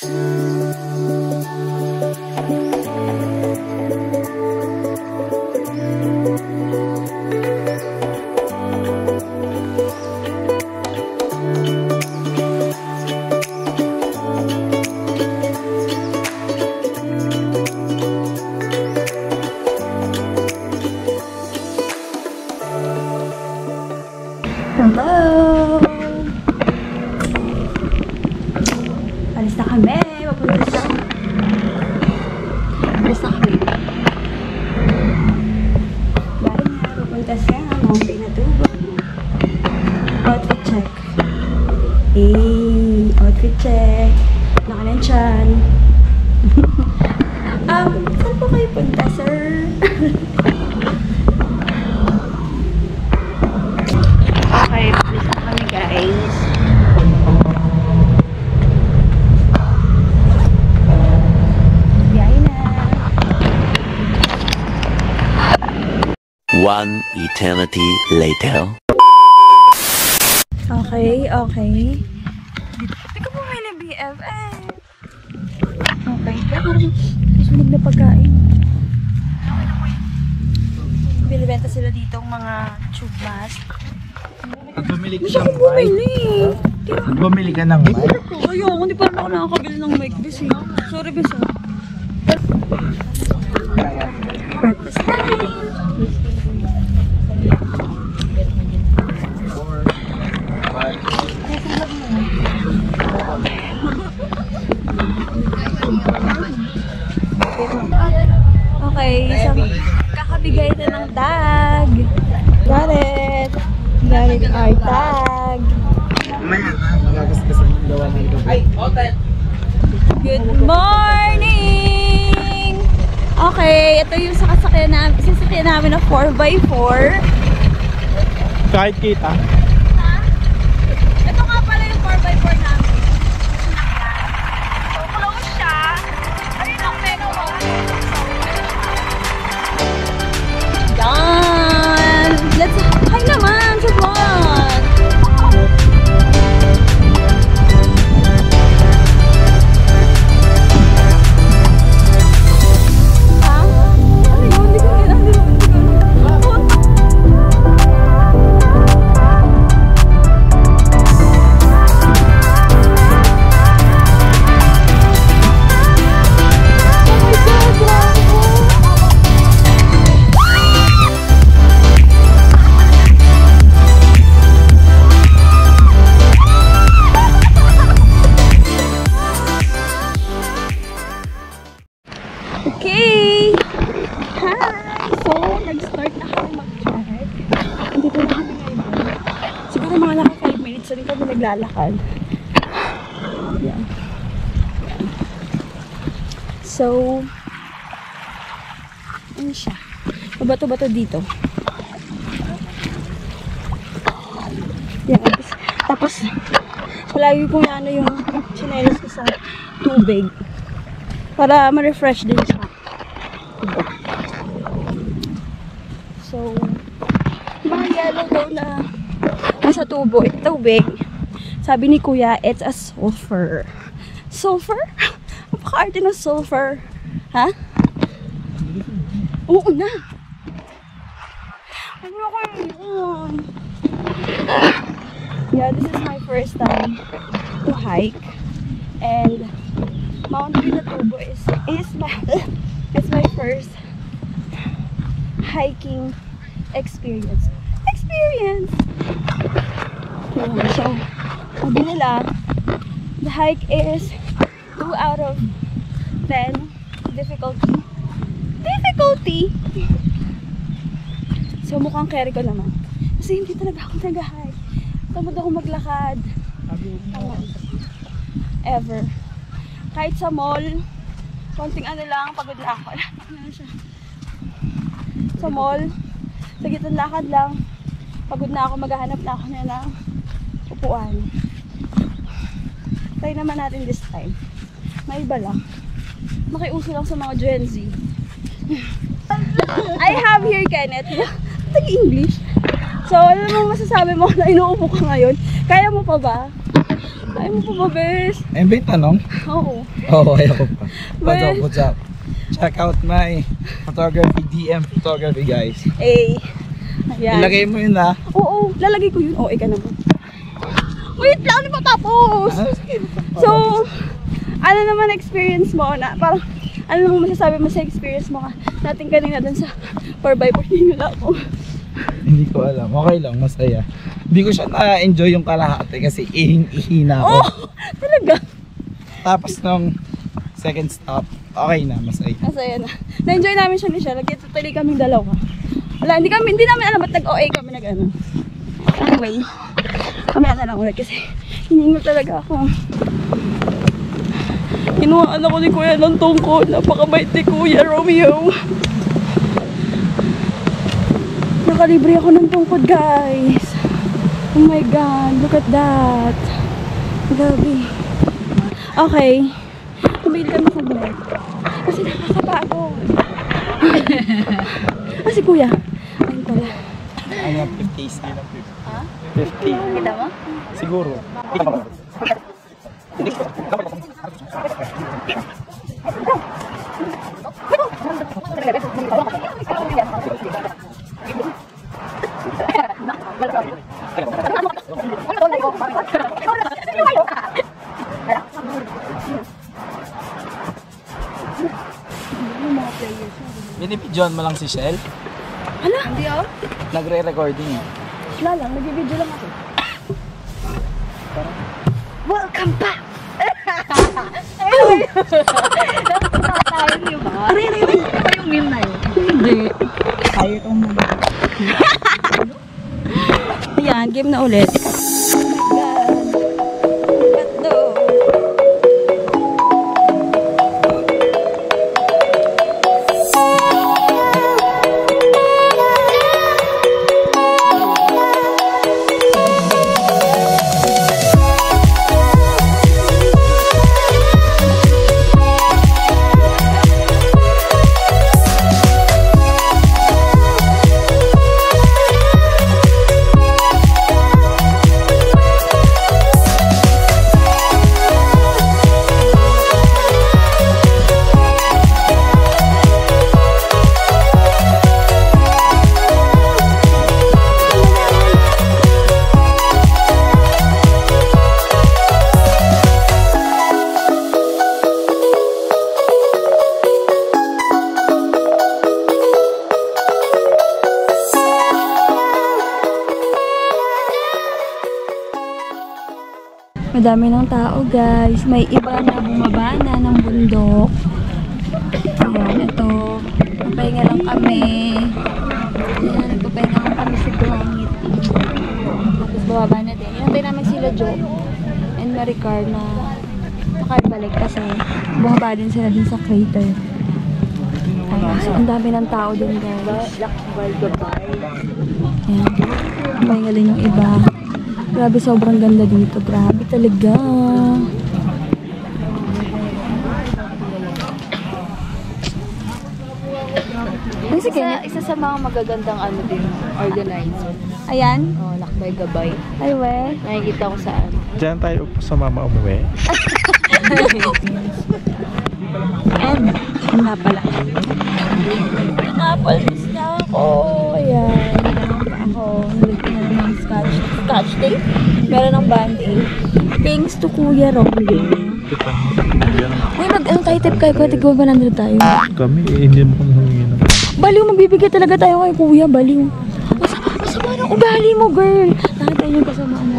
Hello! Alis na kami. Papunta sa... Alis na kami. Bye na. Papunta sa Mount Pinatubo. Outfit check. Hey! Outfit check. Naka ng tiyan. Saan po kayo punta, sir? Okay, please na kami, guys. Biyay na. One eternity later. Okay, okay. Hindi ko bumili BFF. Okay, pero susunod na pagkain. Binibenta sila dito ang mga tube mask. Bumili ka Gusto ng ko bumili. Bumili ka ng mic? Ayoko, hindi pa ako nakakabili ng mic, Bes. Sorry, Bes. Breakfast time. Okay, kakabigay na ng tag. Got it. Got it, our tag. Good morning! Okay, ito yung sasakyan namin na 4x4. Kahit kita. Ito nga pala yung 4x4 namin. So, close siya. Ayun ang megawatt. Yan! Let's... Hi naman! Sa vlog! Okay! Hi! So, nag-start na kami mag-trek. Dito na kami ngayon. Siguro mga naka 5 minutes na rin kami naglalakad. Yan. So, ano siya? Mabato-bato dito. Yan. Tapos, palagi kong ano yung chinelas ko sa tubig. Para ma-refresh din siya. Diba? So, mga yellow daw na nasa tubig. Sabi ni Kuya, it's a sulfur. Sulfur? Napaka-arte ng sulfur. Ha? Oo na. Ano ako yun? Yeah, this is my first time to hike. And Mount Pinatubo is my first hiking experience. So, sabi nila, the hike is 2 out of 10 difficulty. So, mukhang carry ko naman. Kasi hindi talaga ako nag-hike. Tamad ako maglakad. Ever. Kahit sa mall, konting ano lang, pagod na ako. Sa mall, sa gitang lakad lang, pagod na ako, maghahanap na ako na ng upuan. Try naman natin this time. May iba lang. Makiuso lang sa mga Gen Z. I have here, Kenneth. Tag-English. So, ano mo masasabi mo na inuupo ka ngayon? Kaya mo pa ba? Ayaw mo pa ba, bes? Ayun ba yung tanong? Oo. Oo, ayaw ko pa. What's up, Bes. what's up? Check out my photography, DM photography, guys. Eh. Ayan. Ilagay mo yun, ha? Oo, lalagay ko yun. Oo, ika naman. Wait lang, di pa tapos. So, ano naman experience mo na parang ano naman masasabi mo sa experience mo natin kanina dun sa 4x4 nila ako. Hindi ko alam. Okay lang, masaya. Hindi ko siya na-enjoy yung kalahati kasi ihina ako. Oh, talaga? Tapos nung second stop, okay na, masaya. Masaya na. Na-enjoy namin siya ni Shell. Nagkitutuloy kaming dalawa. Wala, hindi namin alam at nag-OA kami nag-ano. Anyway, kami na lang ulit kasi hiningal talaga ako. Kinuhaan ako ni Kuya ng tungkod. Napakabait ni Kuya Romeo. Nakalibre ako ng tungkod, guys. Oh my God, look at that. Gabi. Okay. Tumigil ka na saglit. Kasi nakakapagod. Si Kuya. Ayun pala. Ano, 50 isa. Ha? 50. Kita mo? Siguro. Binibidyoan mo lang si Shell? Hala? Hindi oh. Nagre-recording. Wala lang, nag-video lang ako. Welcome back! Tayo niyo ba? Aray. Ito yung meme na yun. Hindi. Tayo itong meme. Ayan, game na ulit. Oh my God. Gato. Madami ng tao, guys. May iba na bumaba na ng bundok. Ayan, ito. Nagpahinga lang kami. Ayan, nagpapahinga lang kami sa granite. Tapos bababa na din. Hinantay namin sila Joe and Maricar na nakarbalik kasi bumaba din sila din sa crater. Ayan, so ang dami ng tao din, guys. Ayan, pahinga din yung iba. Grabe, sobrang ganda dito. Grabe talaga. Isa sa mga magagandang ano din, organizer. Ayan. Oh, lakbay-gabay. Ay, we. Nakikita ko saan. Diyan tayo sa mama umuwi. And, yun nga pala. Napalmis na ako. Ayan. Ako, nilagyan na ng scotch tape. Meron ng band-aid. Thanks to Kuya Romeo. Uy, mag-ano tayo tip kayo? Kaya tigwa 100 tayo. Kami, hindi mo kami humingi na. Baliw, magbibigay talaga tayo kay Kuya. Baliw. Masama ng ugali mo, girl. Nakita niyo yung kasama mo.